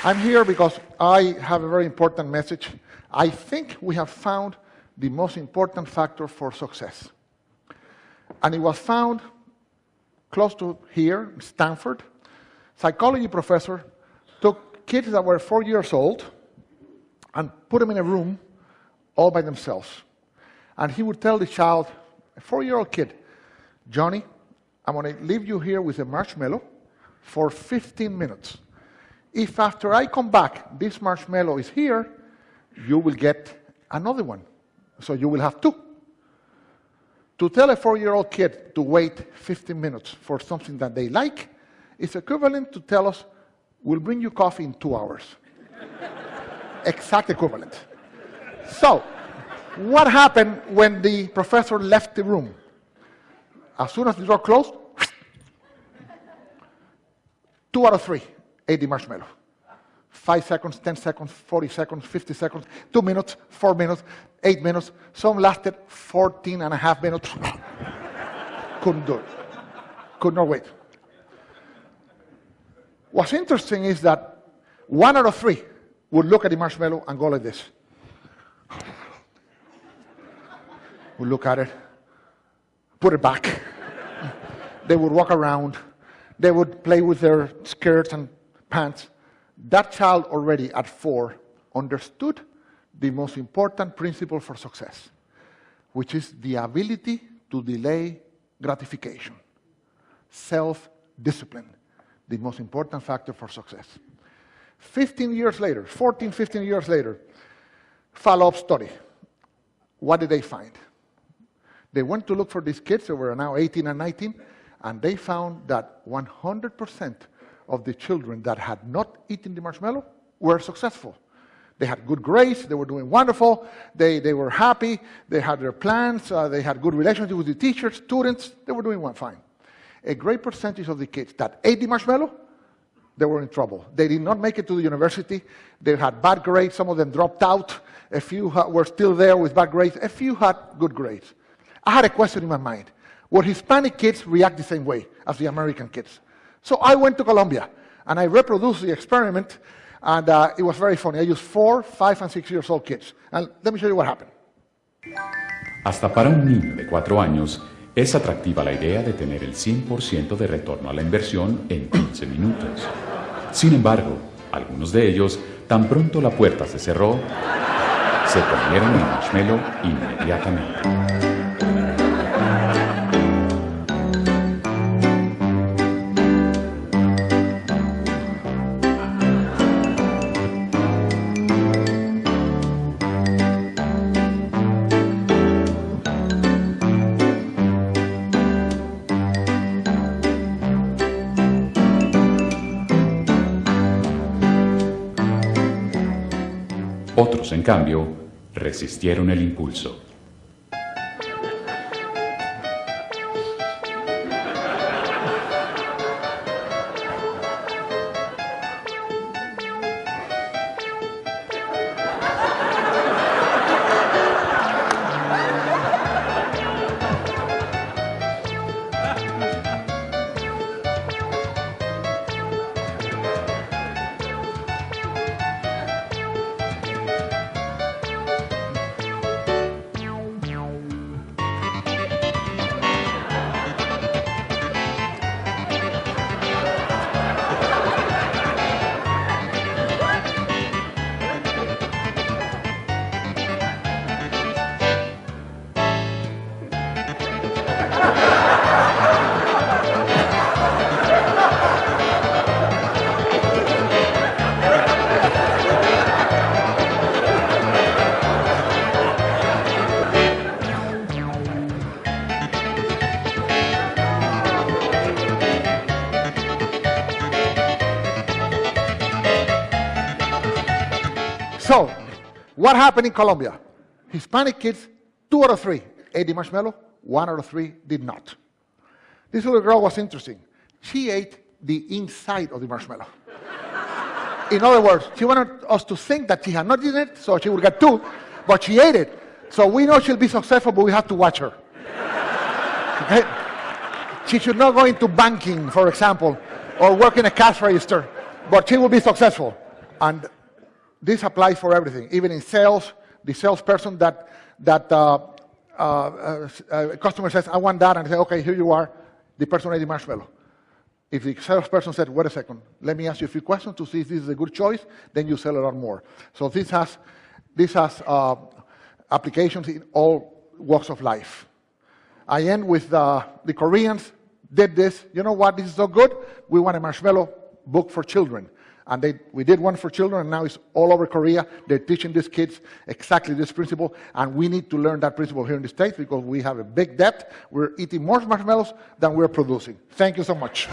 I'm here because I have a very important message. I think we have found the most important factor for success. And it was found close to here, Stanford. Psychology professor took kids that were 4 years old and put them in a room all by themselves. And he would tell the child, a 4-year-old kid, Johnny, I'm going to leave you here with a marshmallow for 15 minutes. If after I come back, this marshmallow is here, you will get another one. So you will have two. To tell a 4-year-old kid to wait 15 minutes for something that they like is equivalent to tell us, we'll bring you coffee in 2 hours. Exact equivalent. So, what happened when the professor left the room? As soon as the door closed, 2 out of 3 ate the marshmallow. 5 seconds, 10 seconds, 40 seconds, 50 seconds, 2 minutes, 4 minutes, 8 minutes. Some lasted 14 and a half minutes. Couldn't do it. Could not wait. What's interesting is that 1 out of 3 would look at the marshmallow and go like this. Would look at it, put it back. They would walk around. They would play with their skirts and pants. That child already at 4 understood the most important principle for success, which is the ability to delay gratification. Self-discipline, the most important factor for success. 15 years later, 14, 15 years later, follow-up study. What did they find? They went to look for these kids who were now 18 and 19, and they found that 100% of the children that had not eaten the marshmallow were successful. They had good grades, they were doing wonderful, they were happy, they had their plans, they had good relationships with the teachers, students, they were doing fine. A great percentage of the kids that ate the marshmallow, they were in trouble. They did not make it to the university, they had bad grades, some of them dropped out, a few were still there with bad grades, a few had good grades. I had a question in my mind. Would Hispanic kids react the same way as the American kids? So I went to Colombia, and I reproduced the experiment, and it was very funny. I used 4, 5, and 6 years old kids. And let me show you what happened. Hasta para un niño de 4 años, es atractiva la idea de tener el 100% de retorno a la inversión en 15 minutos. Sin embargo, algunos de ellos, tan pronto la puerta se cerró, se comieron el marshmallow inmediatamente. Otros, en cambio, resistieron el impulso. So, what happened in Colombia? Hispanic kids, 2 out of 3 ate the marshmallow, 1 out of 3 did not. This little girl was interesting. She ate the inside of the marshmallow. In other words, she wanted us to think that she had not eaten it, so she would get 2, but she ate it. So we know she'll be successful, but we have to watch her. Okay? She should not go into banking, for example, or work in a cash register, but she will be successful. And this applies for everything, even in sales. The salesperson that customer says, I want that, and I say, okay, here you are, the person ate the marshmallow. If the salesperson said, wait a second, let me ask you a few questions to see if this is a good choice, then you sell a lot more. So this has applications in all walks of life. I end with the Koreans did this. You know what? This is so good. We want a marshmallow book for children. And we did one for children, and now it's all over Korea. They're teaching these kids exactly this principle, and we need to learn that principle here in the States because we have a big debt. We're eating more marshmallows than we're producing. Thank you so much.